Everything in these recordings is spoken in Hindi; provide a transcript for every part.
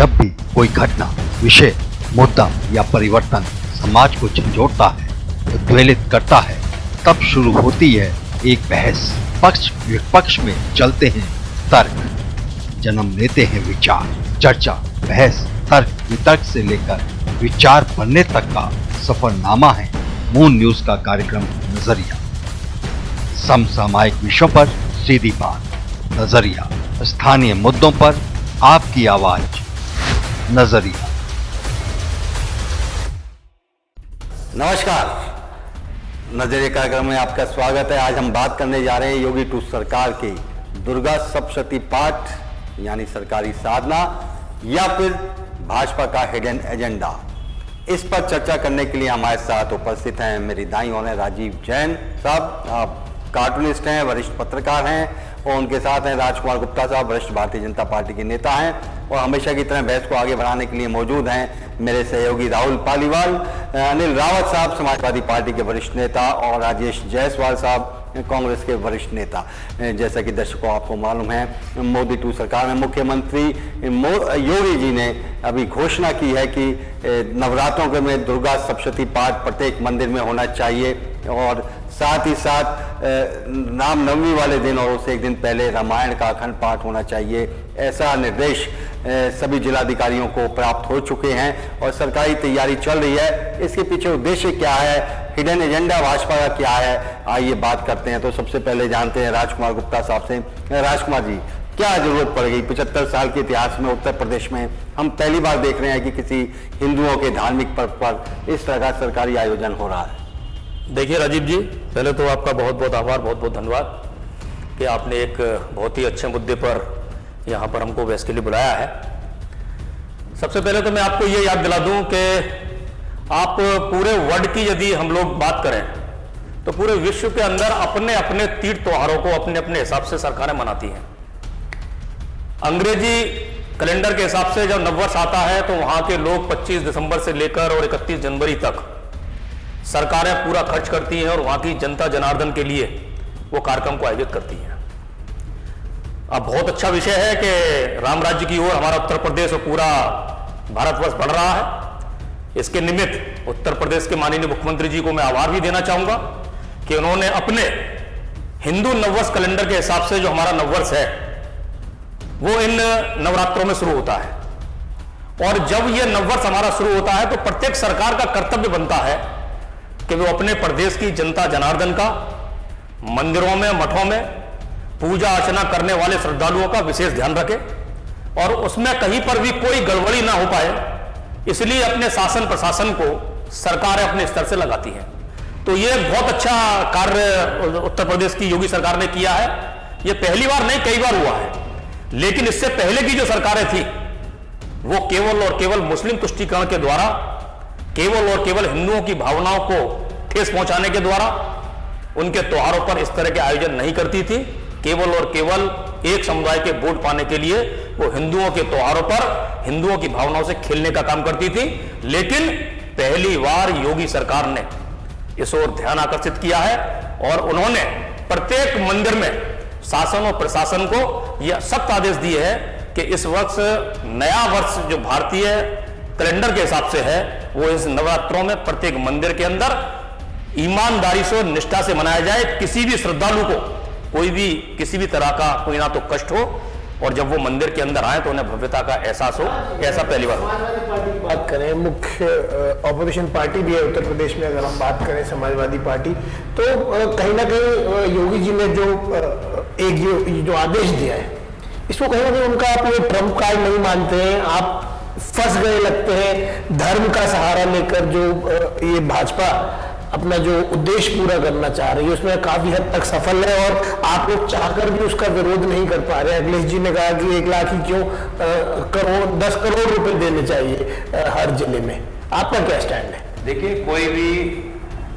जब भी कोई घटना, विषय, मुद्दा या परिवर्तन समाज को झंझोड़ता है, उद्वेलित करता है, तब शुरू होती है एक बहस। पक्ष विपक्ष में चलते हैं तर्क, जन्म लेते हैं विचार। चर्चा, बहस, तर्क वितर्क से लेकर विचार बनने तक का सफरनामा है मून न्यूज का कार्यक्रम नजरिया। समसामयिक विषयों पर सीधी बात, नजरिया। स्थानीय मुद्दों पर आपकी आवाज, नजरिया। नमस्कार, नजरिया कार्यक्रम में आपका स्वागत है। आज हम बात करने जा रहे हैं योगी टू सरकार की दुर्गा सप्तशती पाठ यानी सरकारी साधना या फिर भाजपा का हिडन एजेंडा। इस पर चर्चा करने के लिए हमारे साथ उपस्थित हैं मेरी दाईं ओर हैं राजीव जैन साहब, आप कार्टूनिस्ट हैं, वरिष्ठ पत्रकार हैं, और उनके साथ हैं राजकुमार गुप्ता साहब, वरिष्ठ भारतीय जनता पार्टी के नेता हैं, और हमेशा की तरह बहस को आगे बढ़ाने के लिए मौजूद हैं मेरे सहयोगी राहुल पालीवाल, अनिल रावत साहब समाजवादी पार्टी के वरिष्ठ नेता, और राजेश जायसवाल साहब कांग्रेस के वरिष्ठ नेता। जैसा कि दर्शकों आपको मालूम है, मोदी टू सरकार में मुख्यमंत्री योगी जी ने अभी घोषणा की है कि नवरात्रों के में दुर्गा सप्तशती पाठ प्रत्येक मंदिर में होना चाहिए, और साथ ही साथ रामनवमी वाले दिन और उससे एक दिन पहले रामायण का अखंड पाठ होना चाहिए। ऐसा निर्देश सभी जिलाधिकारियों को प्राप्त हो चुके हैं और सरकारी तैयारी चल रही है। इसके पीछे उद्देश्य क्या है, हिडन एजेंडा भाजपा का क्या है, आइए बात करते हैं। तो सबसे पहले जानते हैं राजकुमार गुप्ता साहब से। राजकुमार जी, क्या जरूरत पड़ गई? 75 साल के इतिहास में उत्तर प्रदेश में हम पहली बार देख रहे हैं कि किसी हिंदुओं के धार्मिक पर्व पर इस तरह का सरकारी आयोजन हो रहा है। देखिए राजीव जी, पहले तो आपका बहुत बहुत आभार, बहुत बहुत धन्यवाद कि आपने एक बहुत ही अच्छे मुद्दे पर यहाँ पर हमको बहस के लिए बुलाया है। सबसे पहले तो मैं आपको ये याद दिला दूं कि आप पूरे वर्ल्ड की यदि हम लोग बात करें तो पूरे विश्व के अंदर अपने अपने तीर्थ त्योहारों को अपने अपने हिसाब से सरकारें मनाती हैं। अंग्रेजी कैलेंडर के हिसाब से जब नववर्ष आता है तो वहां के लोग 25 दिसंबर से लेकर और 31 जनवरी तक सरकारें पूरा खर्च करती हैं और वहां की जनता जनार्दन के लिए वो कार्यक्रम को आयोजित करती हैं। अब बहुत अच्छा विषय है कि राम राज्य की ओर हमारा उत्तर प्रदेश और पूरा भारतवर्ष बढ़ रहा है। इसके निमित्त उत्तर प्रदेश के माननीय मुख्यमंत्री जी को मैं आभार भी देना चाहूंगा कि उन्होंने अपने हिंदू नववर्ष कैलेंडर के हिसाब से जो हमारा नववर्ष है वो इन नवरात्रों में शुरू होता है, और जब यह नववर्ष हमारा शुरू होता है तो प्रत्येक सरकार का कर्तव्य बनता है कि वो अपने प्रदेश की जनता जनार्दन का मंदिरों में, मठों में पूजा अर्चना करने वाले श्रद्धालुओं का विशेष ध्यान रखे और उसमें कहीं पर भी कोई गड़बड़ी ना हो पाए, इसलिए अपने शासन प्रशासन को सरकारें अपने स्तर से लगाती हैं। तो ये बहुत अच्छा कार्य उत्तर प्रदेश की योगी सरकार ने किया है। ये पहली बार नहीं, कई बार हुआ है, लेकिन इससे पहले की जो सरकारें थी वो केवल और केवल मुस्लिम तुष्टीकरण के द्वारा, केवल और केवल हिंदुओं की भावनाओं को ठेस पहुंचाने के द्वारा उनके त्योहारों पर इस तरह के आयोजन नहीं करती थी। केवल और केवल एक समुदाय के वोट पाने के लिए वो हिंदुओं के त्योहारों पर हिंदुओं की भावनाओं से खेलने का काम करती थी। लेकिन पहली बार योगी सरकार ने इस ओर ध्यान आकर्षित किया है और उन्होंने प्रत्येक मंदिर में शासन और प्रशासन को यह सख्त आदेश दिए हैं कि इस वर्ष नया वर्ष जो भारतीय कैलेंडर के हिसाब से है वो इस नवरात्रों में प्रत्येक मंदिर के अंदर ईमानदारी से और निष्ठा से मनाया जाए। किसी भी श्रद्धालु को कोई भी किसी भी तरह का कोई ना तो कष्ट हो, और जब वो मंदिर के अंदर आए तो उन्हें भव्यता का एहसास हो। ऐसा पहली बार। समाजवादी पार्टी की बात करें, मुख्य ऑपोजिशन पार्टी भी है उत्तर प्रदेश में, अगर हम बात करें समाजवादी पार्टी, तो कहीं ना कहीं योगी जी ने जो आदेश दिया है इसको कहीं ना कहीं उनका आप ये ट्रम्प कार्ड नहीं मानते हैं, आप फंस गए लगते हैं। धर्म का सहारा लेकर जो ये भाजपा अपना जो उद्देश्य पूरा करना चाह रही है उसमें काफी हद तक सफल है, और आप लोग चाहकर भी उसका विरोध नहीं कर पा रहे। अखिलेश जी ने कहा कि 1 लाख ही क्यों, 10 करोड़ रुपए देने चाहिए हर जिले में। आपका क्या स्टैंड है? देखिए, कोई भी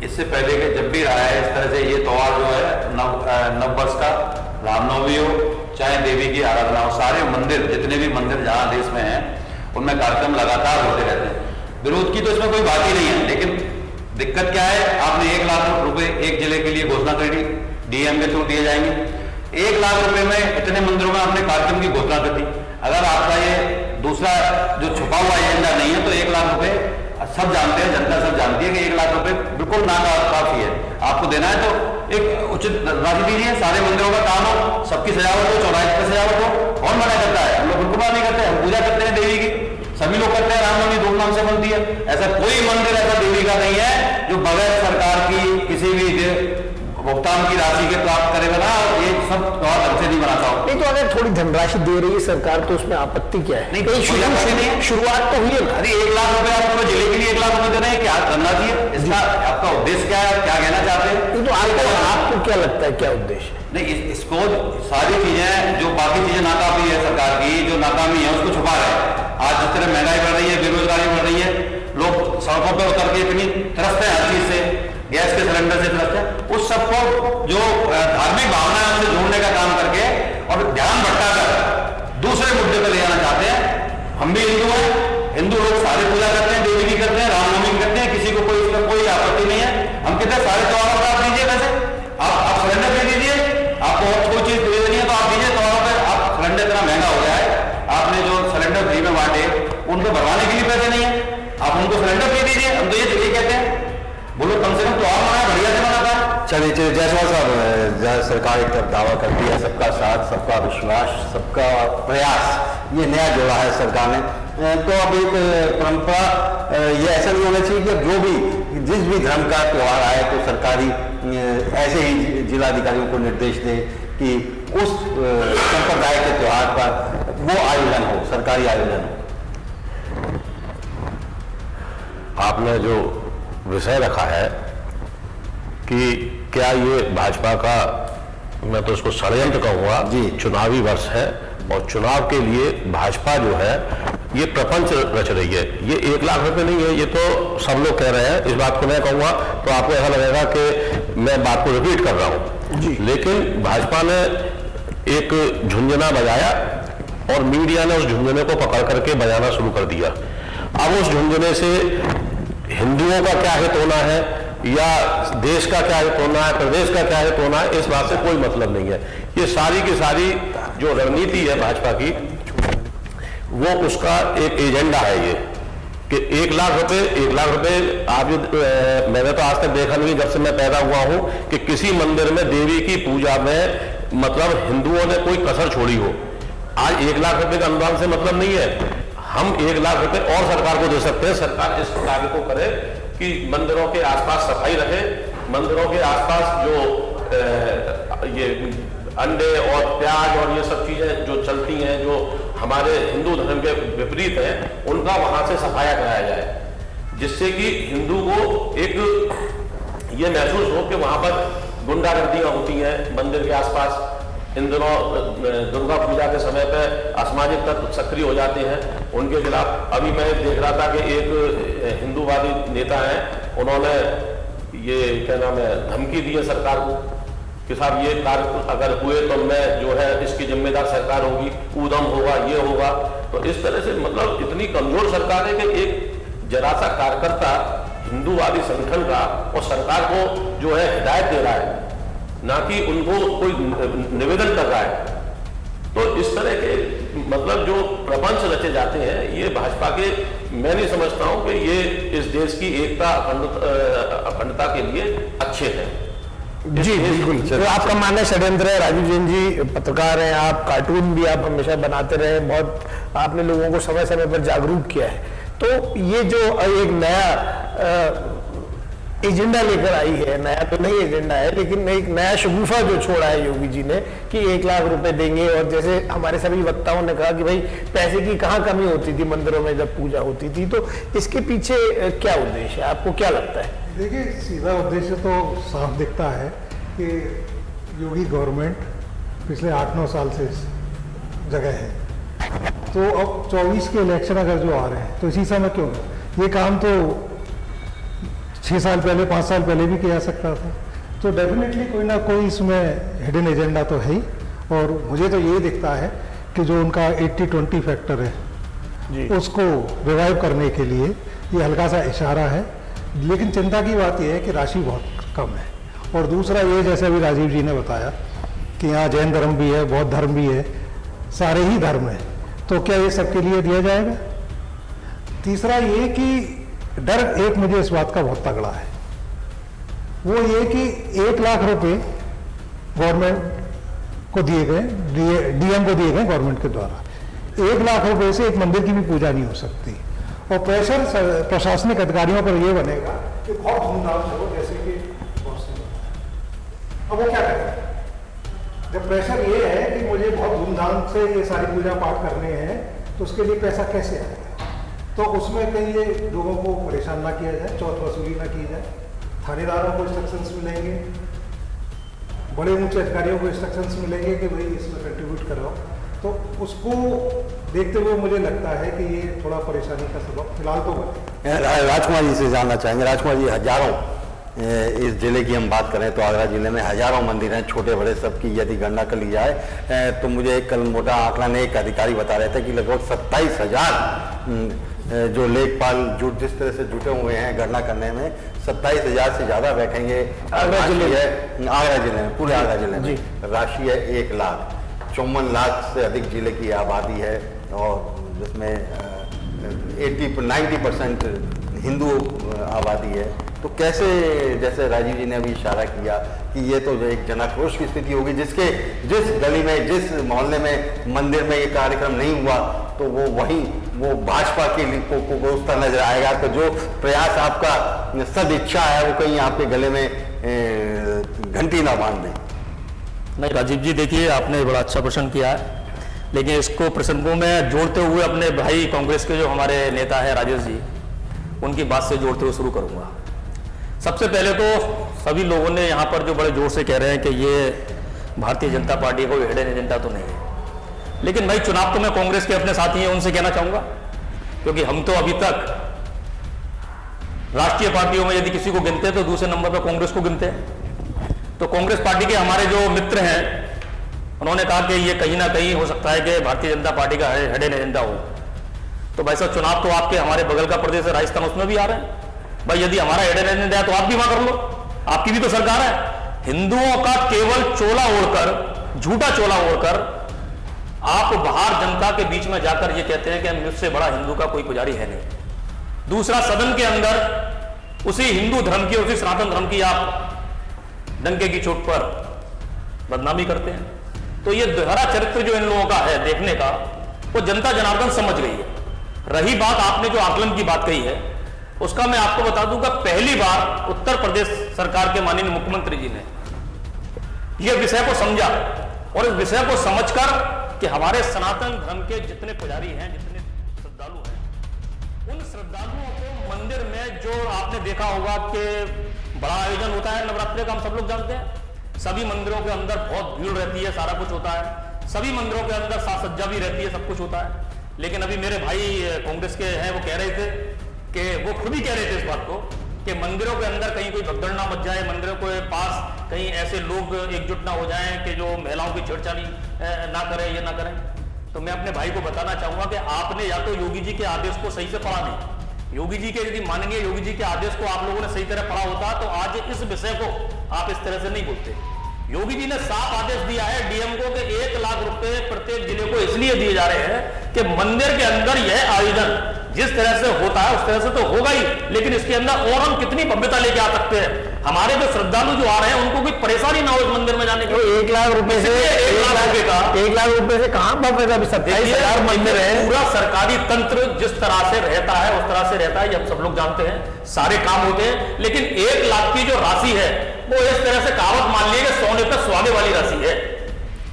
इससे पहले के जब भी रहा है इस तरह से ये त्योहार जो है नववर्ष का, रामनवमी हो चाहे देवी की आराधना हो, सारे मंदिर जितने भी मंदिर जहाँ देश में हैं उनमें कार्यक्रम लगातार होते रहते हैं। विरोध की तो इसमें कोई बात ही नहीं है, लेकिन दिक्कत क्या है, आपने 1 लाख रुपए एक जिले के लिए घोषणा कर दी, डीएम के थ्रू दिए जाएंगे। 1 लाख रुपए में इतने मंदिरों में आपने कार्यक्रम की घोषणा कर दी। अगर आपका ये दूसरा जो छुपा हुआ एजेंडा नहीं है। तो 1 लाख रुपए सब जानते हैं, जनता सब जानती है कि 1 लाख रुपए बिल्कुल नाकाफी है। आपको देना है तो एक उचित राशि दीजिए, सारे मंदिरों का काम हो, सबकी सजावट हो, चौराहे पर सजावट हो। कौन मना करता है? हम लोग बिल्कुल नहीं करते, हम पूजा करते हैं देवी की, सभी लोग करते हैं, रामनवमी धूमधाम से बनती है। ऐसा कोई मंदिर ऐसा देवी का नहीं है जो बगैर सरकार की किसी भी भुगतान की राशि के प्राप्त करेगा ना। ये सब बहुत ढंग से नहीं बनाता हूँ। नहीं तो अगर थोड़ी धनराशि दे रही है सरकार तो उसमें आपत्ति क्या है? नहीं, शुरुआत तो हुई है ना। अरे 1 लाख रुपए आपको जिले के लिए 1 लाख रुपए देना है, क्या करना चाहिए? इसका आपका उद्देश्य क्या है, क्या कहना चाहते हैं? नहीं तो आपको क्या लगता है क्या उद्देश्य है? नहीं, इसको सारी चीजें जो बाकी चीजें नाकाफी है सरकार की, जो नाकामी है उसको छुपा रहे हैं। आज जिस तरह महंगाई बढ़ रही है, बेरोजगारी बढ़ रही है, लोग सड़कों पर उतर के इतनी त्रस्त है हर चीज से, गैस के सिलेंडर से त्रस्त है, उस सबको जो धार्मिक भावना है उनसे जोड़ने का काम करके और ध्यान भटकाकर दूसरे मुद्दे पर ले जाना चाहते हैं। हम भी हिंदू हैं, हिंदू लोग सारे पूजा करते हैं, देवी की करते हैं, रामनवमी करते हैं, किसी को कोई इसका कोई आपत्ति नहीं है। हम कहते हैं सारे त्योहारों पर आप दीजिए, वैसे आप सिलेंडर दे दीजिए, आपको और कोई चीज दे देनी है तो आप दीजिए। त्योहारों पर आप सिलेंडर इतना महंगा हो गया है, आपने जो सिलेंडर फ्री में बांटे उनको भरवाने के लिए पैसे नहीं है, आप उनको सिलेंडर फ्री दीजिए। हम तो ये कहते हैं, बोलो कम से कम त्योहार मनाए, बढ़िया से मनाता है। चलिए जायसवाल साहब, सरकार एक तरफ दावा करती है सबका साथ, सबका विश्वास, सबका प्रयास, ये नया जोड़ा है सरकार ने। तो अब एक परंपरा ये ऐसा नहीं होना चाहिए कि जो भी जिस भी धर्म का त्यौहार आए तो सरकारी ऐसे ही जिलाधिकारियों को निर्देश दे कि उस संप्रदाय के त्यौहार पर वो आयोजन हो, सरकारी आयोजन हो। आपने जो विषय रखा है कि क्या ये भाजपा का, मैं तो इसको षड्यंत्र कहूँगा जी, चुनावी वर्ष है और चुनाव के लिए भाजपा जो है ये प्रपंच रच रही है। ये 1 लाख रुपए नहीं है, ये तो सब लोग कह रहे हैं। इस बात को मैं कहूँगा तो आपको ऐसा लगेगा कि मैं बात को रिपीट कर रहा हूँ जी, लेकिन भाजपा ने एक झुंझुना बजाया और मीडिया ने उस झुंझुने को पकड़ करके बजाना शुरू कर दिया। अब उस झुंझुने से हिंदुओं का क्या हित होना है या देश का क्या हित होना है, प्रदेश का क्या हित होना है, इस बात से कोई मतलब नहीं है। ये सारी की सारी जो रणनीति है भाजपा की, वो उसका एक एजेंडा है ये कि 1 लाख रुपए आप मैंने तो आज तक देखा नहीं जब से मैं पैदा हुआ हूं कि किसी मंदिर में देवी की पूजा में मतलब हिंदुओं ने कोई कसर छोड़ी हो। आज 1 लाख रुपए का अनुदान से मतलब नहीं है। हम 1 लाख रुपए और सरकार को दे सकते हैं। सरकार इस कार्य को करे कि मंदिरों के आसपास सफाई रखे, मंदिरों के आसपास जो ये अंडे और प्याज और ये सब चीजें जो चलती हैं, जो हमारे हिंदू धर्म के विपरीत हैं, उनका वहां से सफाया कराया जाए, जिससे कि हिंदू को एक ये महसूस हो कि वहां पर गुंडागर्दियां होती हैं मंदिर के आसपास। इन दिनों दुर्गा पूजा के समय पे असामाजिक तत्व सक्रिय हो जाते हैं, उनके खिलाफ अभी मैं देख रहा था कि एक हिंदूवादी नेता है, उन्होंने ये क्या नाम है धमकी दी है सरकार को कि साहब ये कार्य अगर हुए तो मैं जो है इसकी जिम्मेदार सरकार होगी, ऊधम होगा, ये होगा। तो इस तरह से मतलब इतनी कमजोर सरकार है कि एक जरा सा कार्यकर्ता हिंदूवादी संगठन का और सरकार को जो है हिदायत दे रहा है, ना कि उनको कोई निवेदन कर रहा है। तो इस तरह के मतलब जो प्रपंच रचे जाते हैं ये भाजपा के, मैं नहीं समझता हूं कि ये इस देश की एकता अखंडता के लिए अच्छे हैं। जी बिल्कुल, तो आपका मानना षड्यंत्र है। राजीव जैन जी पत्रकार हैं, आप कार्टून भी आप हमेशा बनाते रहे, बहुत आपने लोगों को समय समय पर जागरूक किया है। तो ये जो एक नया एजेंडा लेकर आई है, नया तो नहीं एजेंडा है लेकिन एक नया शगुफा जो छोड़ा है योगी जी ने कि 1 लाख रुपए देंगे, और जैसे हमारे सभी वक्ताओं ने कहा कि भाई पैसे की कहाँ कमी होती थी मंदिरों में जब पूजा होती थी, तो इसके पीछे क्या उद्देश्य है, आपको क्या लगता है? देखिए, सीधा उद्देश्य तो साफ दिखता है कि योगी गवर्नमेंट पिछले 8-9 साल से इस जगह है, तो अब 24 के इलेक्शन अगर जो आ रहे हैं तो इसी समय क्यों? ये काम तो 6 साल पहले 5 साल पहले भी किया सकता था। तो डेफिनेटली कोई ना कोई इसमें हिडन एजेंडा तो है ही, और मुझे तो ये दिखता है कि जो उनका 80-20 फैक्टर है उसको रिवाइव करने के लिए ये हल्का सा इशारा है। लेकिन चिंता की बात यह है कि राशि बहुत कम है, और दूसरा ये जैसे अभी राजीव जी ने बताया कि यहाँ जैन धर्म भी है, बौद्ध धर्म भी है, सारे ही धर्म है, तो क्या ये सबके लिए दिया जाएगा? तीसरा ये कि डर एक मुझे इस बात का बहुत तगड़ा है, वो ये कि 1 लाख रुपए गवर्नमेंट को दिए गए, डीएम को दिए गए गवर्नमेंट के द्वारा। 1 लाख रुपए से एक मंदिर की भी पूजा नहीं हो सकती, और प्रेशर प्रशासनिक अधिकारियों पर ये बनेगा कि बहुत धूमधाम से हो, जैसे कि अब वो क्या करें जब प्रेशर ये है कि मुझे बहुत धूमधाम से ये सारी पूजा पाठ करने हैं, तो उसके लिए पैसा कैसे आएगा? तो उसमें कहीं ये लोगों को परेशान ना किया जाए, चौथ वसूली ना की जाए, थानेदारों को इंस्ट्रक्शंस मिलेंगे, बड़े ऊंचे अधिकारियों को इंस्ट्रक्शंस मिलेंगे कि भाई इसमें कंट्रीब्यूट कराओ। तो उसको देखते हुए मुझे लगता है कि ये थोड़ा परेशानी का सबब फिलहाल तो बने। राजकुमार जी से जानना चाहेंगे। राजकुमार जी, हजारों इस जिले की हम बात करें तो आगरा जिले में हजारों मंदिर हैं, छोटे बड़े सबकी यदि गणना कर ली जाए तो मुझे कल मोटा आंकड़ा ने एक अधिकारी बता रहे थे कि लगभग 27,000 जो लेखपाल जिस तरह से जुटे हुए हैं गणना करने में, 27,000 से ज्यादा बैठेंगे आगरा जिले में, पूरे आगरा जिले में राशि है 1 लाख। 54 लाख से अधिक जिले की आबादी है और जिसमें 90% हिंदू आबादी है। तो कैसे, जैसे राजीव जी ने अभी इशारा किया कि ये तो जो एक जनाक्रोश की स्थिति होगी, जिस गली में, जिस मोहल्ले में मंदिर में ये कार्यक्रम नहीं हुआ तो वो भाजपा के लिए को उस तरह नजर आएगा। तो जो प्रयास आपका सद इच्छा है वो कहीं आपके गले में घंटी ना बांध दें। नहीं राजीव जी, देखिए आपने बड़ा अच्छा प्रश्न किया है, लेकिन इसको प्रश्न को मैं जोड़ते हुए अपने भाई कांग्रेस के जो हमारे नेता है राजेश जी, उनकी बात से जोड़ते हुए शुरू करूंगा। सबसे पहले तो सभी लोगों ने यहाँ पर जो बड़े जोर से कह रहे हैं कि ये भारतीय जनता पार्टी को हिडन एजेंडा तो नहीं है, लेकिन भाई चुनाव तो मैं कांग्रेस के अपने साथी हैं उनसे कहना चाहूंगा, क्योंकि हम तो अभी तक राष्ट्रीय पार्टियों में यदि किसी को गिनते हैं तो दूसरे नंबर पर कांग्रेस को गिनते हैं। तो कांग्रेस पार्टी के हमारे जो मित्र हैं उन्होंने कहा कि ये कहीं ना कहीं हो सकता है कि भारतीय जनता पार्टी का हिडन एजेंडा हो। तो भाई साहब, चुनाव तो आपके हमारे बगल का प्रदेश है राजस्थान, उसमें भी आ रहे हैं। भाई यदि हमारा हिडन एजेंडा है तो आप भी वहां कर लो, आपकी भी तो सरकार है। हिंदुओं का केवल चोला ओढ़कर, झूठा चोला ओढ़कर आप बाहर जनता के बीच में जाकर ये कहते हैं कि मुझसे बड़ा हिंदू का कोई पुजारी है नहीं। दूसरा, सदन के अंदर उसी हिंदू धर्म की, उसी सनातन धर्म की आप डंके की चोट पर बदनामी करते हैं। तो ये दोहरा चरित्र जो इन लोगों का है देखने का, वो जनता जनार्दन समझ गई है। रही बात आपने जो आकलन की बात कही है, उसका मैं आपको बता दूंगा, पहली बार उत्तर प्रदेश सरकार के माननीय मुख्यमंत्री जी ने यह विषय को समझा और इस विषय को समझकर कि हमारे सनातन धर्म के जितने पुजारी हैं, जितने श्रद्धालु हैं, उन श्रद्धालुओं को मंदिर में जो आपने देखा होगा कि बड़ा आयोजन होता है नवरात्रि का, हम सब लोग जानते हैं, सभी मंदिरों के अंदर बहुत भीड़ रहती है, सारा कुछ होता है, सभी मंदिरों के अंदर साज सज्जा भी रहती है, सब कुछ होता है। लेकिन अभी मेरे भाई कांग्रेस के हैं, वो कह रहे थे कि वो खुद ही कह रहे थे इस बात को कि मंदिरों के अंदर कहीं कोई भगदड़ ना मच जाए, मंदिरों के पास कहीं ऐसे लोग एकजुट ना हो जाएं कि जो महिलाओं की छेड़छाड़ी ना करें, ये ना करें। तो मैं अपने भाई को बताना चाहूंगा कि आपने या तो योगी जी के आदेश को सही से पढ़ा नहीं, योगी जी के यदि माननीय योगी जी के आदेश को आप लोगों ने सही तरह पढ़ा होता तो आज इस विषय को आप इस तरह से नहीं बोलते। योगी जी ने साफ आदेश दिया है डीएम को कि 1 लाख रुपए प्रत्येक जिले को इसलिए दिए जा रहे हैं कि मंदिर के अंदर यह आयोजन जिस तरह से होता है उस तरह से तो होगा ही, लेकिन इसके अंदर और हम कितनी भव्यता लेके आ सकते हैं। हमारे जो श्रद्धालु जो आ रहे हैं उनको कोई परेशानी ना हो इस मंदिर में जाने की। 1 लाख रुपए से 1 लाख रुपए का 1 लाख रुपए से कहां भव्यता? 27,000 मंदिर है। पूरा सरकारी तंत्र जिस तरह से रहता है उस तरह से रहता है, ये हम सब लोग जानते हैं, सारे काम होते हैं। लेकिन 1 लाख की जो राशि है वो इस तरह से कहावत मान लीजिए सोने पर सुहागे वाली राशि है।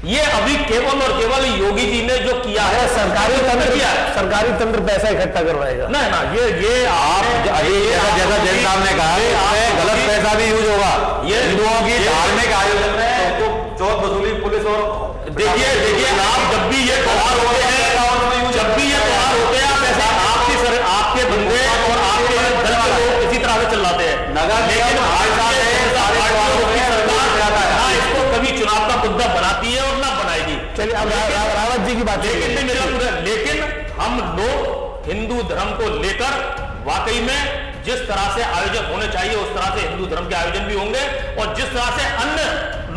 ये अभी केवल और केवल योगी जी ने जो किया है, सरकारी तंत्र किया है, सरकारी तंत्र पैसा इकट्ठा करवाएगा ना ना, ये आप जैसा जैन साहब ने कहा इसमें गलत पैसा भी यूज होगा। ये हिंदुओं की धार्मिक आयोजन में तो चौथ वसूली पुलिस और देखिए आप जब भी ये त्योहार होते हैं, आपके बंदे और आपके दल के लोग इसी तरह से चिल्लाते हैं, लेकिन इसको कभी चुनाव का मुद्दा बनाती है और ना बनाएगी। चलिए अब रावत जी की बात, लेकिन हम लोग हिंदू धर्म को लेकर वाकई में जिस तरह से आयोजन होने चाहिए उस तरह से हिंदू धर्म के आयोजन भी होंगे, और जिस तरह से अन्य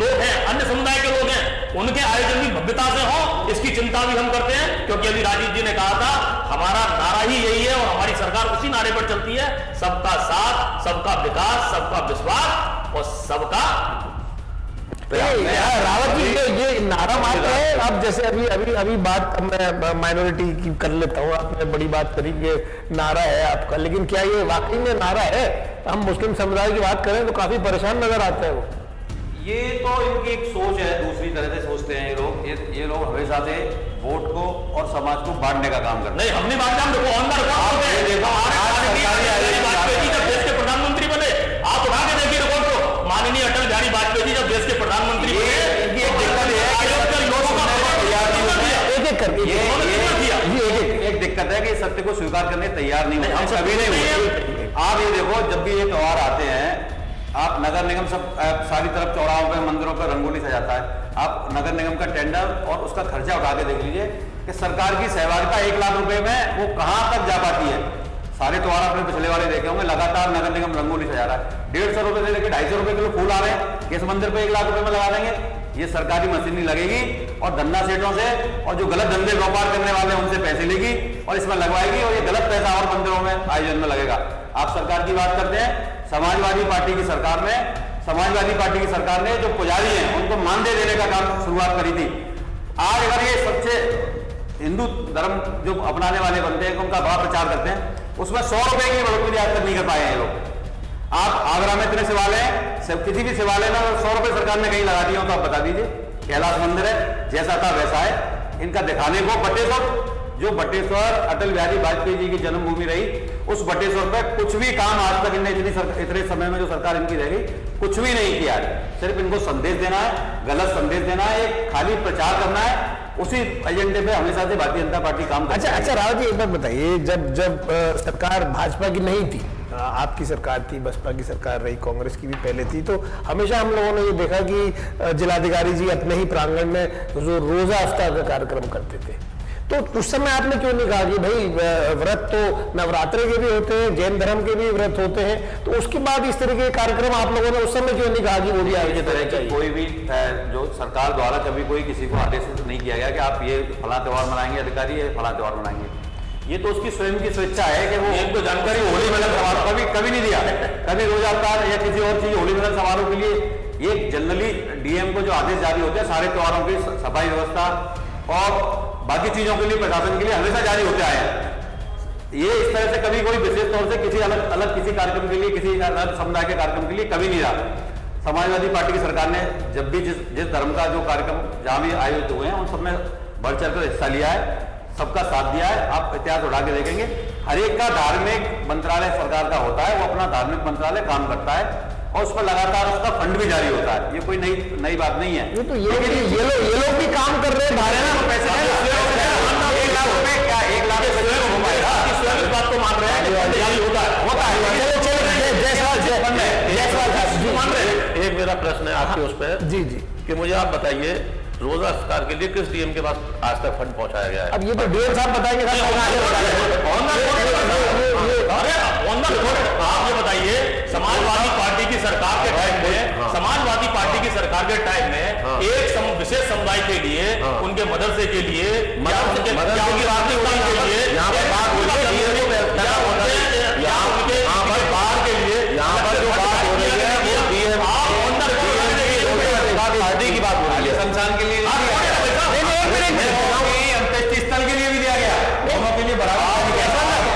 लोग हैं, अन्य समुदाय के लोग हैं, उनके आयोजन भी भव्यता से हो, इसकी चिंता भी हम करते हैं। क्योंकि अभी राजीव जी ने कहा था हमारा नारा ही यही है और हमारी सरकार उसी नारे पर चलती है, सबका साथ, सबका विकास, सबका विश्वास और सबका रावत जी, ये नारा मात्र है। अब जैसे अभी बात मैं माइनॉरिटी की कर लेता हूँ, आपने बड़ी बात करी कि नारा है आपका, लेकिन क्या ये वाकई में नारा है? हम मुस्लिम समुदाय की बात करें तो काफी परेशान नजर आता है वो। ये तो इनकी एक सोच है, दूसरी तरह से सोचते हैं ये लोग हमेशा से वोट को और समाज को बांटने का काम करते हैं। नहीं, हमने बात देखो वाजपेयी जब देश के प्रधानमंत्री बने, आप उठा के देखिए रिकॉर्ड को, माननीय अटल बिहारी वाजपेयी जी जब देश के प्रधानमंत्री बने, एक दिक्कत है कि सत्य को स्वीकार करने तैयार नहीं होते, कभी नहीं हुए। आप ये देखो, जब भी ये त्योहार आते हैं, आप नगर निगम सब सारी तरफ चौराहों पे, मंदिरों पे रंगोली सजाता है, आप नगर निगम का टेंडर और उसका खर्चा उठा के देख लीजिए कि सरकार की सहभागिता 1 लाख रुपए में वो कहां तक जा पाती है। सारे त्योहार आपने पिछले वाले देखे होंगे, लगातार नगर निगम रंगोली सजा रहा है। 150 रुपए से लेकर 250 रुपए किलो फूल आ रहे हैं, किस मंदिर पे 1 लाख रुपए में लगा देंगे? ये सरकारी मशीनरी लगेगी और धंधा सेठों से और जो गलत धंधे व्यापार करने वाले हैं उनसे पैसे लेगी और इसमें लगवाएगी और ये गलत पैसा और मंदिरों में आयोजन में लगेगा। आप सरकार की बात करते हैं, समाजवादी पार्टी की सरकार ने जो पुजारी हैं उनको मानदेय देने का काम शुरुआत करी थी। आज अगर ये सच्चे हिंदू धर्म जो अपनाने वाले बनते हैं, उनका बड़ा प्रचार करते हैं, उसमें 100 रुपए की बढ़ोतरी आज तक नहीं कर पाए हैं लोग। आप आगरा में इतने शिवालय हैं, सब किसी भी शिवालय में 100 रुपए सरकार ने कहीं लगा दिया हो तो आप बता दीजिए। कैलाश मंदिर है, जैसा था वैसा है। इनका दिखाने को बटेश्वर, जो बटेश्वर अटल बिहारी वाजपेयी जी की जन्मभूमि रही, उस बटेश्वर पे कुछ भी काम आज तक इनने इतने समय में जो सरकार इनकी रह गई कुछ भी नहीं किया है। सिर्फ इनको संदेश देना है, गलत संदेश देना है, एक खाली प्रचार करना है, उसी एजेंडे पे हमेशा से भारतीय जनता पार्टी काम करती है। अच्छा रावत जी, एक बात बताइए, जब सरकार भाजपा की नहीं थी, आपकी सरकार थी, बसपा की सरकार रही, कांग्रेस की भी पहले थी, तो हमेशा हम लोगों ने ये देखा कि जिलाधिकारी जी अपने ही प्रांगण में जो रोजा इफ्तार का कार्यक्रम करते थे। तो उस समय आपने क्यों नहीं कहा कि भाई व्रत तो नवरात्रे के भी होते हैं, जैन धर्म के भी व्रत होते हैं, तो उसके बाद इस तरह के कार्यक्रम आप लोगों ने उस समय क्यों नहीं कहा कि वो भी आयोजित होने चाहिए? कोई भी जो सरकार द्वारा कभी कोई किसी को आदेश नहीं किया गया कि आप ये फला त्योहार मनाएंगे, अधिकारी ये फला त्योहार मनाएंगे। ये तो उसकी स्वयं की स्वेच्छा है कि वो इनको जानकारी होली मिलन समारोह कभी नहीं दिया, कभी रोजा इफ्तार या किसी और चीज होली मिलन समारोह के लिए ये जनरली डीएम को जो आदेश जारी होते हैं सारे त्योहारों की सफाई व्यवस्था और बाकी चीजों के लिए प्रशासन के लिए हमेशा जारी होते आए हैं। ये इस तरह से कभी कोई विशेष तौर से किसी अलग किसी कार्यक्रम के लिए, किसी अलग समुदाय के कार्यक्रम के लिए कभी नहीं रहा। समाजवादी पार्टी की सरकार ने जब भी जिस धर्म का जो कार्यक्रम जहां भी आयोजित हुए हैं उन सब में बढ़ चढ़कर हिस्सा लिया है, सबका साथ दिया है। आप इतिहास उठा के देखेंगे, हर एक का धार्मिक मंत्रालय सरकार का होता है, वो अपना धार्मिक मंत्रालय काम करता है और उस पर लगातार उसका फंड भी जारी होता है। ये कोई नई बात नहीं है। ये तो ये लोग भी काम कर रहे हैं, पैसे 1 लाख रुपए क्या 1 लाख हो पाएगा? इस बात को मान रहे हैं, जारी होता है। एक मेरा प्रश्न है आपके उस पर जी कि मुझे आप बताइए, रोजा इफ्तार के लिए किस डीएम के पास आज तक फंड पहुंचाया गया है? अब ये तो डीएम साहब बताएंगे। आप ये बताइए, समाजवादी पार्टी की सरकार के टाइम में, समाजवादी पार्टी की सरकार के टाइम में एक विशेष समुदाय के लिए, उनके मदरसे के लिए, यहाँ पर बात हो रही है पार्टी की बात हो रही है, शमशान के लिए अंत्येष्टि स्थल के लिए भी दिया गया, दोनों के लिए बराबर।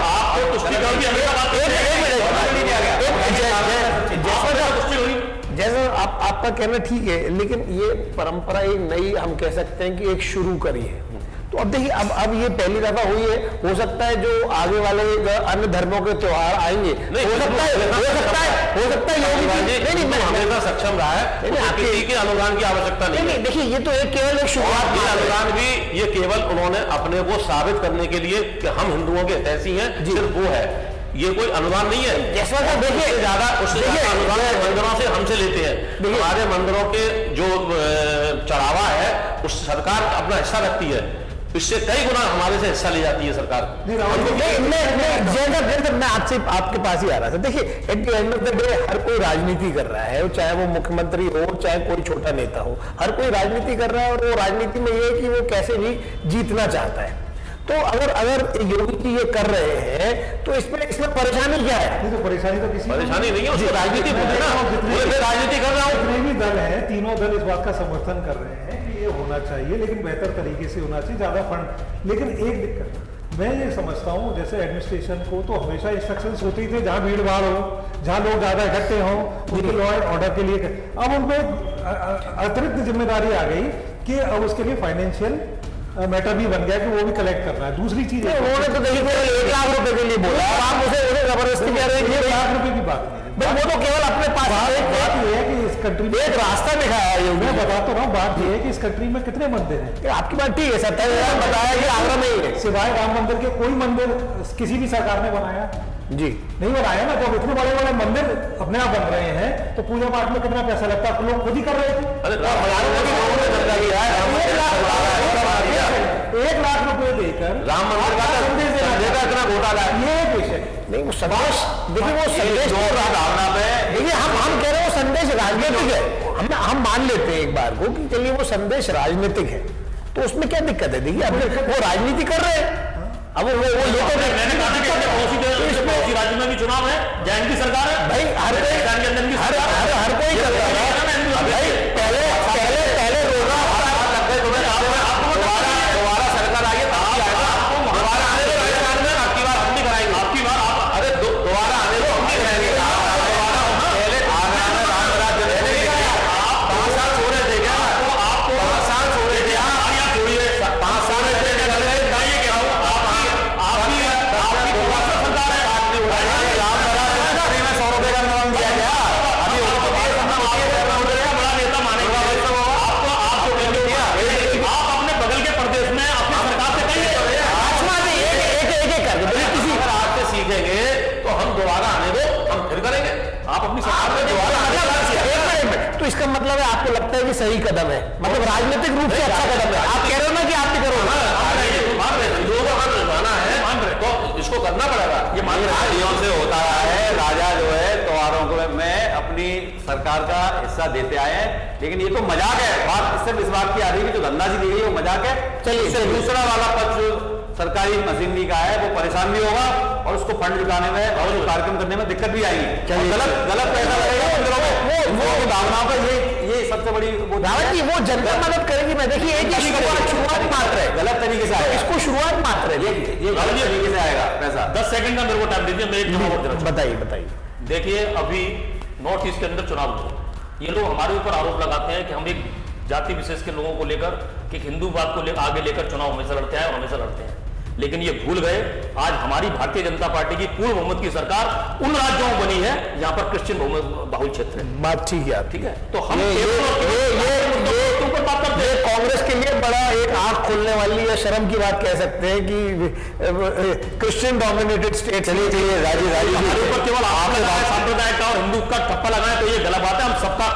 आपको तुष्टिकरण की हमेशा बात जैसा आपका कहना ठीक है, लेकिन ये परंपरा एक नई हम कह सकते हैं कि एक शुरू करी है। तो अब देखिए, अब ये पहली दफा हुई है, हो सकता है जो आगे वाले अन्य धर्मों के त्योहार आएंगे, हो सकता है नहीं, मैं हमेशा सक्षम रहा है, किसी के अनुदान की आवश्यकता नहीं। देखिए, ये तो एक केवल एक शुरुआत, अनुदान भी ये केवल उन्होंने अपने को साबित करने के लिए कि हम हिंदुओं के ऐसी हैं, सिर्फ वो है, ये कोई अनुदान नहीं है। जैसा देखिए ज्यादा उससे अनुदान मंदिरों से हमसे लेते हैं। हमारे मंदिरों के जो चढ़ावा है उस सरकार अपना हिस्सा रखती है, इससे कई गुना हमारे से हिस्सा ले जाती है सरकार। मैं आपसे आपके पास ही आ रहा था। देखिए, at the end of the day हर कोई राजनीति कर रहा है, चाहे वो मुख्यमंत्री हो, चाहे कोई छोटा नेता हो, हर कोई राजनीति कर रहा है और वो राजनीति में ये है कि वो कैसे भी जीतना चाहता है। तो अगर योगी जी ये कर रहे हैं तो इसमें परेशानी क्या है? नहीं तो परेशानी तो किसी परेशानी नहीं है, उसको राजनीति बोले ना, राजनीति कर रहा हूँ। जितने भी दल हैं, तीनों दल इस बात का समर्थन कर रहे हैं कि ये होना चाहिए, लेकिन बेहतर तरीके से होना चाहिए, ज्यादा फंड। लेकिन एक दिक्कत मैं ये समझता हूँ, जैसे एडमिनिस्ट्रेशन को तो हमेशा इंस्ट्रक्शंस होती थी जहाँ भीड़ भाड़ हो, जहाँ लोग ज्यादा इकट्ठे हों, उनके लॉ एंड ऑर्डर के लिए। अब उनको अतिरिक्त जिम्मेदारी आ गई कि अब उसके लिए फाइनेंशियल मैटर भी बन गया कि वो भी कलेक्ट करना है। दूसरी चीज उन्होंने तो देखिए 1 लाख रुपए के लिए बोला, आप उसे जबरदस्ती कह रहे हैं 1 लाख रुपए की बात नहीं, वो तो केवल अपने पास बात ये है कि इस कंट्री में एक रास्ता दिखाया है। मैं बताता रहा हूँ, बात ये है कि इस कंट्री में कितने मंदिर हैं। आपकी बात ठीक है, 27,000 बताया कि आगरा में ही है। सिवाय राम मंदिर के कोई मंदिर किसी भी सरकार ने बनाया जी नहीं बनाया ना। जब इतने बड़े बड़े मंदिर अपने आप बन रहे हैं तो पूजा पाठ में कितना पैसा लगता है, लोग खुद ही कर रहे थे। 1 लाख रुपए देकर राम मंदिर का इतना घोटाला है, ये विषय नहीं। वो संदेश देखिए, वो संदेश धारणा में देखिए, हम कह रहे हैं वो संदेश राजनीतिक है। हम मान लेते हैं एक बार को कि चलिए वो संदेश राजनीतिक है, तो उसमें क्या दिक्कत है? देखिए अब वो राजनीति कर रहे हैं, अब वो ये तो मैंने कहा था कि राज्य में भी चुनाव है, जैन की सरकार है भाई, हर कोई कर रहा है भाई। पहले रोजा दोबारा सरकार आई है, दोबारा आने दो, राजस्थान में आपकी बार हम भी कराएंगे, आपकी बार आप अरे दोबारा आने दो, हम भी कराएंगे। पहले आप 5 साल छो रहे थे क्या? आपको 5 साल छो रहे थे, छोड़िए 5 साल इसका मतलब है आपको लगता है कि सही कदम है, मतलब राजनीतिक रूप से अच्छा कदम है। आप कह रहे हो ना कि आप भी करो, तो इसको करना पड़ेगा। ये सदियों से होता रहा है। राजा जो है त्योहारों में अपनी सरकार का हिस्सा देते आए हैं, लेकिन ये तो मजाक है। बात सिर्फ इस बात की आ रही है कि जो धनराशि दी गई वो मजाक है। चलिए, इससे दूसरा वाला पक्ष सरकारी मशीनरी का है, वो परेशान भी होगा और उसको फंड जुटाने में और कार्यक्रम करने में दिक्कत भी आएगी। गलत पैसा लगेगा वो भावनाओं का। ये सबसे बड़ी वो जनता मदद करेगी। मैं देखिए एक शुरुआत मात्र है, गलत तरीके से आएगा। इसको शुरुआत मात्र है, ये गलत तरीके से आएगा पैसा। 10 सेकंड का मेरे को टाइम दीजिए, मैं एक जवाब देना। बताइए। देखिए, अभी नॉर्थ ईस्ट के अंदर चुनाव हुए, ये लोग हमारे ऊपर आरोप लगाते हैं कि हम एक जाति विशेष के लोगों को लेकर कि हिंदूवाद को आगे लेकर चुनाव हमेशा लड़ते हैं और हमेशा लड़ते हैं, लेकिन ये भूल गए आज हमारी भारतीय जनता पार्टी की पूर्ण बहुमत की सरकार उन राज्यों में बनी है जहां पर क्रिश्चियन बहुल क्षेत्र है। बात ठीक है, ठीक है। तो हम बात करते हैं, कांग्रेस के लिए बड़ा एक आंख खोलने वाली या शर्म की बात कह सकते हैं कि क्रिश्चियन डोमिनेटेड स्टेट। चलिए राजीव ऊपर केवल आपने सांप्रदायिक का और हिंदू का ठप्पा लगाए तो ये गलत बात है।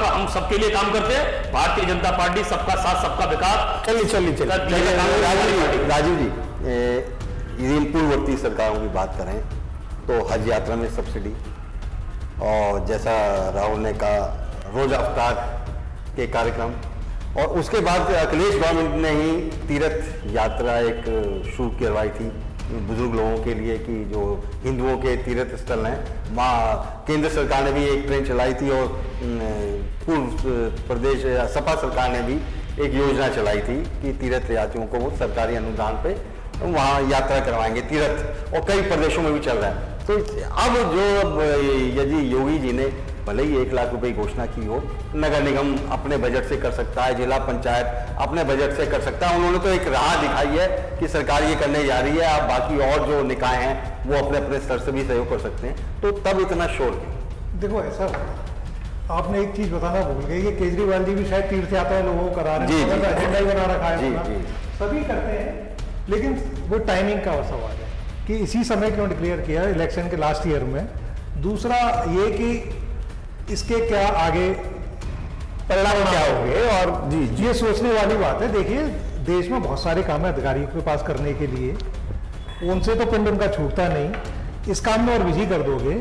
हम सबके लिए काम करते हैं, भारतीय जनता पार्टी सबका साथ सबका विकास। चलिए राजीव जी, इन पूर्ववर्ती सरकारों की बात करें तो हज यात्रा में सब्सिडी, और जैसा राहुल ने कहा रोज अफ्तार के कार्यक्रम, और उसके बाद अखिलेश गवर्नमेंट ने ही तीर्थ यात्रा एक शुरू करवाई थी बुजुर्ग लोगों के लिए कि जो हिंदुओं के तीर्थ स्थल हैं वहाँ केंद्र सरकार ने भी एक ट्रेन चलाई थी, और पूर्व प्रदेश सपा सरकार ने भी एक योजना चलाई थी कि तीर्थ यात्रियों को वो सरकारी अनुदान पे वहाँ यात्रा करवाएंगे तीर्थ, और कई प्रदेशों में भी चल रहा है। तो अब जो यदि योगी जी ने भले ही 1 लाख रुपए की घोषणा की हो, नगर निगम अपने बजट से कर सकता है, जिला पंचायत अपने बजट से कर सकता है। उन्होंने तो एक राह दिखाई है कि सरकार ये करने जा रही है, अब बाकी और जो निकाय हैं वो अपने अपने स्तर से भी सहयोग कर सकते हैं। तो तब इतना शोर क्यों? देखो ऐसा आपने एक चीज बताना भूल गए, ये केजरीवाल जी भी शायद तीर्थ यात्रा लोगों को करा रहे हैं, एजेंडा ही बना रखा है, सभी करते हैं, लेकिन वो टाइमिंग का सवाल है कि इसी समय क्यों डिक्लेयर किया इलेक्शन के लास्ट ईयर में। दूसरा ये कि इसके क्या आगे परिणाम क्या होंगे, और जी ये सोचने वाली बात है। देखिए देश में बहुत सारे काम है अधिकारियों के पास करने के लिए, उनसे तो पिंड उनका छूटता नहीं। इस काम में और बिजी कर दोगे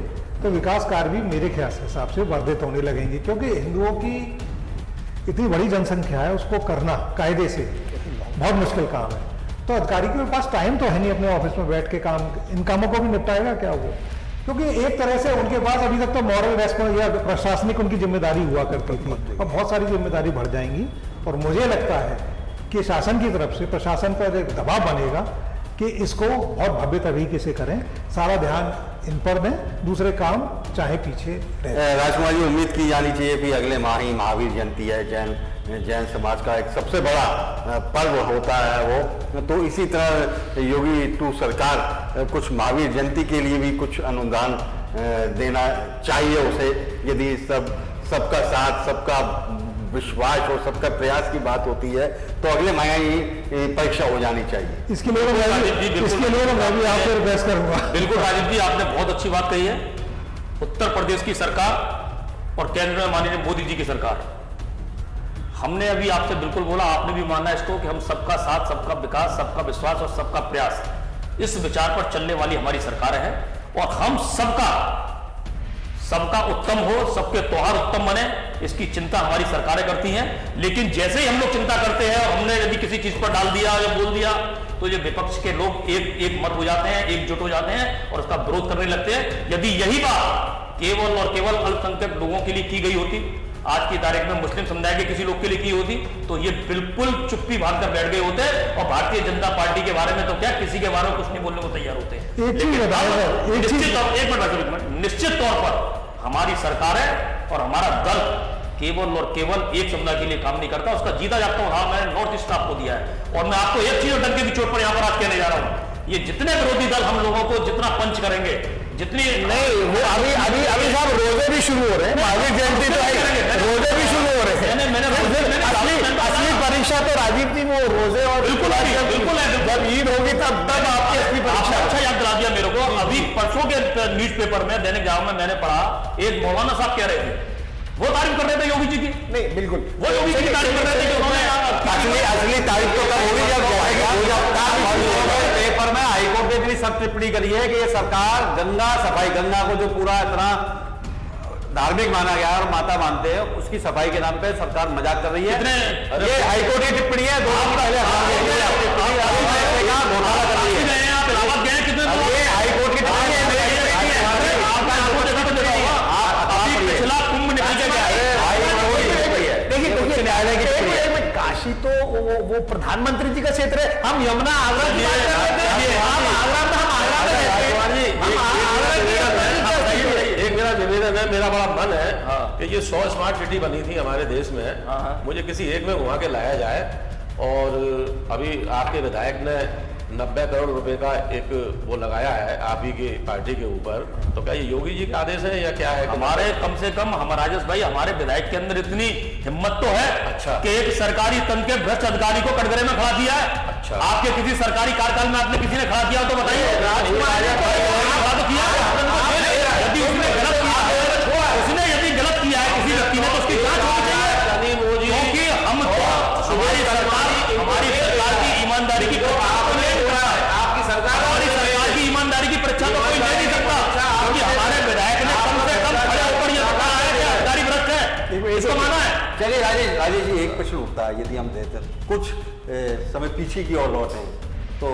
तो विकास कार्य भी मेरे ख्याल से हिसाब से वर्धित होने लगेंगे, क्योंकि हिंदुओं की इतनी बड़ी जनसंख्या है, उसको करना कायदे से बहुत मुश्किल काम है। तो अधिकारी के पास टाइम तो है नहीं अपने ऑफिस में बैठ के काम, इन कामों को भी निपटाएगा क्या वो? क्योंकि एक तरह से उनके पास अभी तक तो मॉरल रेस्पॉन्स या प्रशासनिक उनकी जिम्मेदारी हुआ करती थी, अब बहुत सारी जिम्मेदारी बढ़ जाएंगी। और मुझे लगता है कि शासन की तरफ से प्रशासन पर एक दबाव बनेगा कि इसको बहुत भव्य तरीके से करें, सारा ध्यान इन पर दें, दूसरे काम चाहे पीछे रहे। राजकुमार जी, उम्मीद की जानी चाहिए कि अगले माह ही महावीर जयंती है, जैन समाज का एक सबसे बड़ा पर्व होता है वो, तो इसी तरह योगी 2 सरकार कुछ महावीर जयंती के लिए भी कुछ अनुदान देना चाहिए उसे। यदि सबका साथ, सबका विश्वास और सबका प्रयास की बात होती है तो अगले महीने ही परीक्षा हो जानी चाहिए। इसके लिए मैं भी आपसे रिक्वेस्ट करूंगा। बिल्कुल राजीव जी, आपने बहुत अच्छी बात कही है। उत्तर प्रदेश की सरकार और केंद्र में माननीय मोदी जी की सरकार, हमने अभी आपसे बिल्कुल बोला, आपने भी माना इसको कि हम सबका साथ, सबका विकास, सबका विश्वास और सबका प्रयास, इस विचार पर चलने वाली हमारी सरकार है। और हम सबका उत्तम हो, सबके त्योहार उत्तम बने, इसकी चिंता हमारी सरकारें करती हैं। लेकिन जैसे ही हम लोग चिंता करते हैं और हमने यदि किसी चीज पर डाल दिया या बोल दिया तो ये विपक्ष के लोग एक मत हो जाते हैं, एकजुट हो जाते हैं और उसका विरोध करने लगते हैं। यदि यही बात केवल और केवल अल्पसंख्यक लोगों के लिए की गई होती, आज की तारीख में मुस्लिम समुदाय के किसी लोग के लिए की होती, तो ये बिल्कुल चुप्पी भाग कर बैठ गए होते और भारतीय जनता पार्टी के बारे में तो क्या, किसी के बारे में कुछ नहीं बोलने को तैयार होते हैं। निश्चित तौर पर हमारी सरकार है और हमारा दल केवल और केवल एक समुदाय के लिए काम नहीं करता, उसका जीता जागता हूं मैंने नॉर्थ ईस्ट आपको दिया है। और मैं आपको एक चीज डंके की चोट पर यहां पर आज कहने जा रहा हूं, ये जितने विरोधी दल हम लोगों को जितना पंच करेंगे, जितनी नहीं, वो अभी साहब रोजे भी शुरू हो रहे हैं, महावीर जयंती तो रोजे भी शुरू हो रहे हैं। असली परीक्षा तो राजीव जी वो रोजे और बिल्कुल है, जब ईद होगी तब आपकी असली परीक्षा। अच्छा याद दिला दिया मेरे को। अभी परसों के न्यूज़पेपर में, दैनिक जागरण में मैंने पढ़ा, एक मौलाना साहब कह रहे थे, वो तारीफ कर रहे थे योगी जी की। नहीं, बिल्कुल वो योगी जी की तारीफ कर रहे थे कि उन्होंने असली तारीफ तो कब होगी जब पेपर में हाईकोर्ट ने इतनी सख्त टिप्पणी करी है कि ये सरकार गंगा को जो पूरा इतना धार्मिक माना गया और माता मानते हैं, उसकी सफाई के नाम पे सरकार मजाक कर रही है। ये हाईकोर्ट की टिप्पणी है, 2 दिन पहले घोटाला कर रही है। आप इलाहाबाद गए कितने? ये हाईकोर्ट की टिप्पणी है। पिछला कुंभ निकल के गया है। देखिए न्यायालय की टिप्पणी है। काशी तो वो प्रधानमंत्री जी का क्षेत्र है, हम यमुना आगरा की बात कर रहे थे। हम आगरा में एक मेरा निवेदन है, मेरा बड़ा मन है कि ये 100 स्मार्ट सिटी बनी थी हमारे देश में, मुझे किसी एक में घुमा के लाया जाए। और अभी आपके विधायक ने 90 करोड़ रुपए का एक वो लगाया है आप ही की पार्टी के ऊपर, तो क्या ये योगी जी के आदेश है या क्या है? हमारे कम से कम राजेश भाई, हमारे विधायक के अंदर इतनी हिम्मत तो है अच्छा कि एक सरकारी तंत्र के भ्रष्ट अधिकारी को कटघरे में खड़ा किया है। अच्छा, आपके किसी सरकारी कार्यकाल में आपने किसी ने खड़ा किया तो बताइए। उसने यदि गलत किया है किसी व्यक्ति ने तो उसकी जांच होनी चाहिए, क्योंकि हम हमारी सरकार की ईमानदारी की ईमानदारी की परीक्षा तो कोई ले नहीं सकता, क्योंकि हमारे विधायक ने कम से कम खड़े होकर यह कहा है कि अधिकारी भ्रष्ट है, इसको माना है। चलिए राजेश जी, एक प्रश्न उठता है, यदि हम देते कुछ समय पीछे की ओर लौटें तो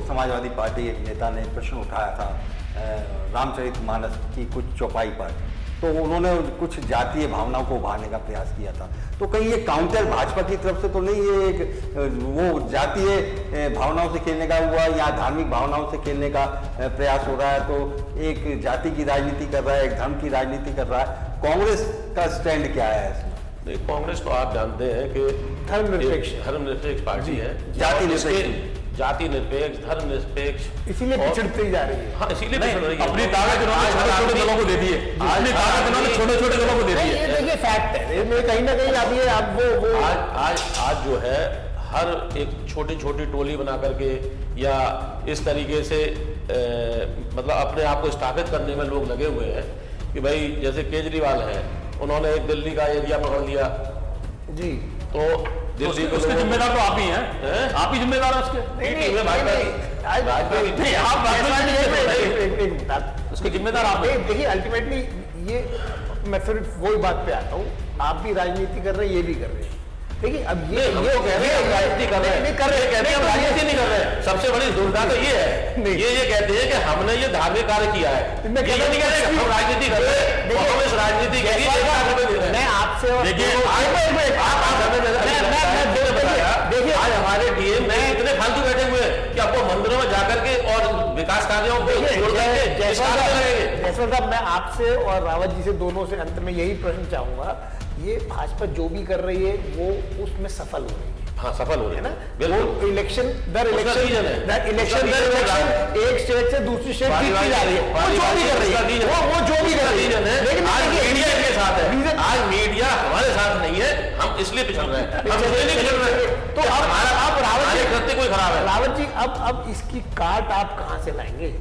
समाजवादी पार्टी एक नेता ने प्रश्न उठाया था रामचरितमानस की कुछ चौपाई पर, तो उन्होंने कुछ जातीय भावनाओं को उभारने का प्रयास किया था। तो कहीं ये काउंटर भाजपा की तरफ से तो नहीं, ये एक वो जातीय भावनाओं से खेलने का हुआ या धार्मिक भावनाओं से खेलने का प्रयास हो रहा है? तो एक जाति की राजनीति कर रहा है, एक धर्म की राजनीति कर रहा है। कांग्रेस का स्टैंड क्या है इसमें? नहीं, कांग्रेस तो आप जानते हैं कि धर्मनिरपेक्ष पार्टी है, जाति निरपेक्ष, धर्मनिरपेक्ष, इसीलिए पिछड़ती जा रही है। हाँ, इसीलिए पिछड़ रही है। अपनी ताकत इन्होंने छोटे-छोटे दलों को दे दी है, अपनी ताकत इन्होंने छोटे-छोटे दलों को दे दी है। देखिए फैक्ट है, कहीं ना कहीं अभी आप वो आज जो है हर एक छोटी छोटी टोली बना करके या इस तरीके से मतलब अपने आप को स्थापित करने में लोग लगे हुए हैं कि भाई जैसे केजरीवाल है, उन्होंने एक दिल्ली का एरिया पकड़ लिया जी, तो दिल्ली को उसके जिम्मेदार तो आप ही हैं, आप ही जिम्मेदार हैं उसके। उसके जिम्मेदार आप हैं। देखिए अल्टीमेटली ये मैं फिर वही बात पे आता हूँ, आप भी राजनीति कर रहे हैं, ये भी कर रहे हैं, देखिए अब ये कह रहे हैं हम राजनीति कर रहे हैं, नहीं कर रहे कहते हैं हम राजनीति नहीं कर रहे हैं। सबसे बड़ी दुविधा तो ये है, ये कहते हैं कि हमने ये धार्मिक कार्य किया है, ये नहीं कह रहे कि हम राजनीति कर रहे हैं और हम इस राजनीति के लिए 1 लाख रुपए दे रहे हैं। मैं आपसे देखिए आज हमारे डीएम में इतने फालतू बैठे हुए हैं कि आपको मंदिरों में जाकर के और विकास कार्यों को छोड़ करके जयसवाल साहब, मैं आपसे और रावत जी से दोनों से अंत में यही प्रश्न चाहूंगा, ये भाजपा जो भी कर रही है वो उसमें सफल हो रही है। हाँ, सफल हो रही है ना, बिल्कुल। वो इलेक्शन दर इलेक्शन एक स्टेट से दूसरी स्टेट जीतती जा रही है, वो जो भी कर रही है, वो जो भी कर रही है। लेकिन आज मीडिया के साथ है, आज मीडिया हमारे साथ नहीं है, हम इसलिए पिछड़ रहे हैं, हम इसलिए नहीं पिछड़ रहे हैं। तो अब रावत जी करते कोई खराब है। रावत जी अब इसकी काट आप कहां से लाएंगे?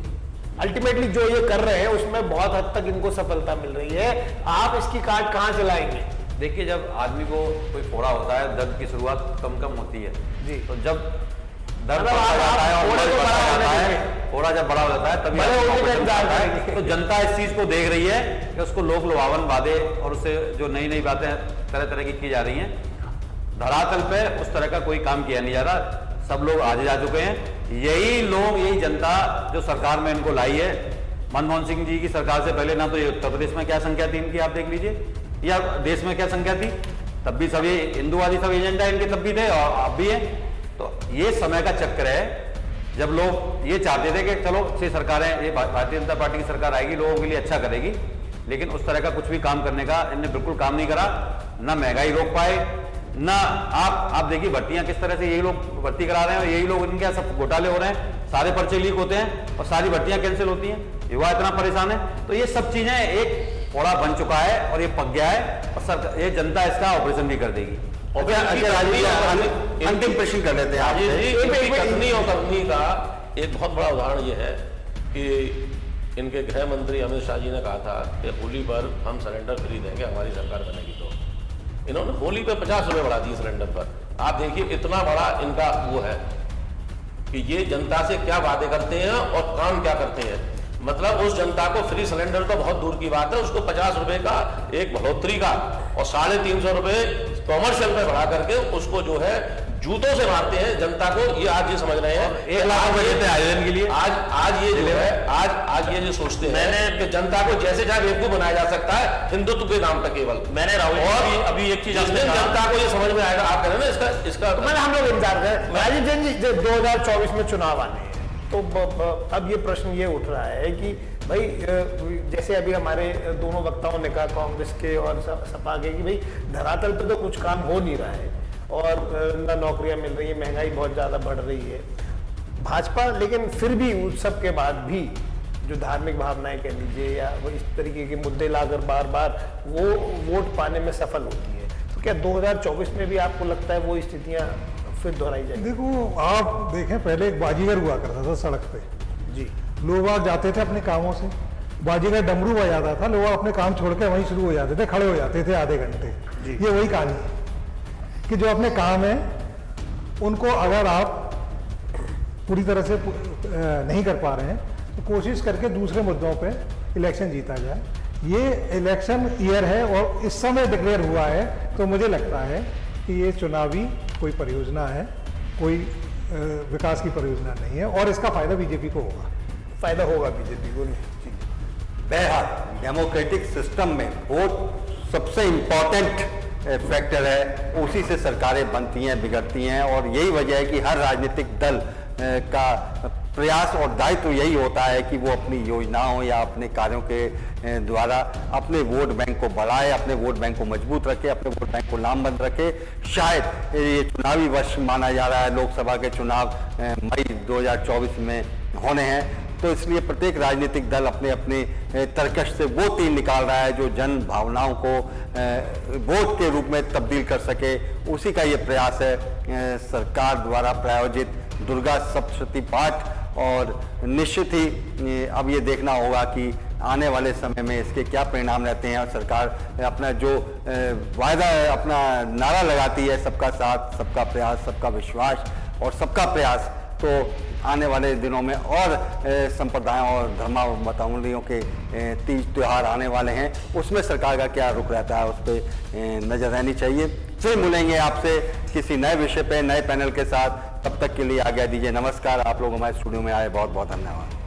अल्टीमेटली जो ये कर रहे हैं उसमें बहुत हद तक इनको सफलता मिल रही है, आप इसकी काट कहां से लाएंगे? देखिए, जब आदमी को कोई फोड़ा होता है, दर्द की शुरुआत कम कम होती है जी। तो जब दर्द मतलब बढ़ता जाता है और फोड़े को बड़ा होने देंगे। फोड़ा जब बड़ा हो जाता है तभी बड़े आदमी होने को का पता इंतजार चलता है। करेंगे। तो जनता इस चीज को देख रही है कि उसको लोक लुभावन बातें और उससे जो नई नई बातें तरह तरह की जा रही हैं, धरातल पे उस तरह का कोई काम किया नहीं जा रहा। सब लोग आगे जा चुके हैं। यही लोग, यही जनता जो सरकार में इनको लाई है, मनमोहन सिंह जी की सरकार से पहले ना तो ये उत्तर प्रदेश में क्या संख्या थी इनकी, आप देख लीजिए, या देश में क्या संख्या थी, तब भी सभी हिंदूवादी सब एजेंडा इनके तब भी थे और अब भी है। तो ये समय का चक्र है जब लोग ये चाहते थे कि चलो अच्छी सरकारें, ये भारतीय जनता पार्टी की सरकार आएगी, लोगों के लिए अच्छा करेगी, लेकिन उस तरह का कुछ भी काम करने का इन्होंने बिल्कुल काम नहीं करा। ना महंगाई रोक पाए, ना आप देखिए भर्तियां किस तरह से यही लोग भर्ती करा रहे हैं और यही लोग इनके सब घोटाले हो रहे हैं, सारे पर्चे लीक होते हैं और सारी भर्तियां कैंसिल होती हैं, युवा इतना परेशान है। तो ये सब चीजें एक फोड़ा बन चुका है और ये पक गया है और ये जनता इसका ऑपरेशन भी कर देगी। अंतिम प्रश्न कर लेते हैं कथनी और कंपनी का एक बहुत बड़ा उदाहरण ये है कि इनके गृह मंत्री अमित शाह जी ने कहा था कि होली पर हम सिलेंडर फ्री देंगे, हमारी सरकार बनेगी। तो इन्होंने होली पे 50 रुपए बढ़ा दिए सिलेंडर पर। आप देखिए इतना बड़ा इनका वो है कि ये जनता से क्या वादे करते हैं और काम क्या करते हैं। मतलब उस जनता को फ्री सिलेंडर तो बहुत दूर की बात है, उसको 50 रुपए का एक बढ़ोतरी का और 350 रुपए कॉमर्शियल में बढ़ा करके उसको जो है जूतों से मारते हैं जनता को। ये आज ये समझ रहे हैं 1 लाख रुपए देते हैं आयोजन के लिए। आज ये जो है आज ये जो सोचते हैं कि जनता को जैसे चाहे बेवकूफ बनाया जा सकता है हिंदुत्व के नाम पर केवल। मैंने राहुल जी अभी एक चीज जनता को ये समझ में आएगा, आप कह रहे हैं ना इसका मैंने हम लोग इंतजार करें। राजीव जैन जी 2024 में चुनाव आने हैं, तो अब ये प्रश्न ये उठ रहा है कि भाई जैसे अभी हमारे दोनों वक्ताओं ने कहा कांग्रेस के और सपा के कि भाई धरातल पे तो कुछ काम हो नहीं रहा है और ना नौकरियां मिल रही है, महंगाई बहुत ज़्यादा बढ़ रही है। भाजपा लेकिन फिर भी उस सब के बाद भी जो धार्मिक भावनाएं कह लीजिए या वो इस तरीके के मुद्दे लाकर बार बार वो वोट पाने में सफल होती है। तो क्या 2024 में भी आपको लगता है वो स्थितियाँ फिर दोहराई जाएगी? देखो, आप देखें पहले एक बाजीगर हुआ करता था सड़क पे जी, लोग आग जाते थे अपने कामों से, बाजीगर डमरू बजाता था, लोग अपने काम छोड़ के वहीं शुरू हो जाते थे, खड़े हो जाते थे आधे घंटे। ये वही कहानी है कि जो अपने काम है उनको अगर आप पूरी तरह से नहीं कर पा रहे हैं तो कोशिश करके दूसरे मुद्दों पे इलेक्शन जीता जाए। ये इलेक्शन ईयर है और इस समय डिक्लेयर हुआ है, तो मुझे लगता है कि ये चुनावी कोई परियोजना है, कोई विकास की परियोजना नहीं है और इसका फायदा बीजेपी को होगा। फायदा होगा बीजेपी को। बहरहाल डेमोक्रेटिक सिस्टम में वोट सबसे इम्पोर्टेंट फैक्टर है, उसी से सरकारें बनती हैं, बिगड़ती हैं और यही वजह है कि हर राजनीतिक दल का प्रयास और दायित्व यही होता है कि वो अपनी योजनाओं या अपने कार्यों के द्वारा अपने वोट बैंक को बढ़ाए, अपने वोट बैंक को मजबूत रखे, अपने वोट बैंक को लामबंद रखे। शायद ये चुनावी वर्ष माना जा रहा है, लोकसभा के चुनाव मई 2024 में होने हैं, तो इसलिए प्रत्येक राजनीतिक दल अपने अपने तर्कश से वो तीर निकाल रहा है जो जन भावनाओं को वोट के रूप में तब्दील कर सके। उसी का ये प्रयास है सरकार द्वारा प्रायोजित दुर्गा सप्तशती पाठ और निश्चित ही अब ये देखना होगा कि आने वाले समय में इसके क्या परिणाम रहते हैं। और सरकार अपना जो वायदा अपना नारा लगाती है, सबका साथ, सबका प्रयास, सबका विश्वास और सबका प्रयास, तो आने वाले दिनों में और संप्रदायों और धर्मावलंबियों के तीज त्यौहार आने वाले हैं, उसमें सरकार का क्या रुख रहता है, उस पर नजर रहनी चाहिए। फिर मिलेंगे आपसे किसी नए विषय पे, नए पैनल के साथ। तब तक के लिए आज्ञा दीजिए। नमस्कार। आप लोग हमारे स्टूडियो में आए, बहुत बहुत धन्यवाद।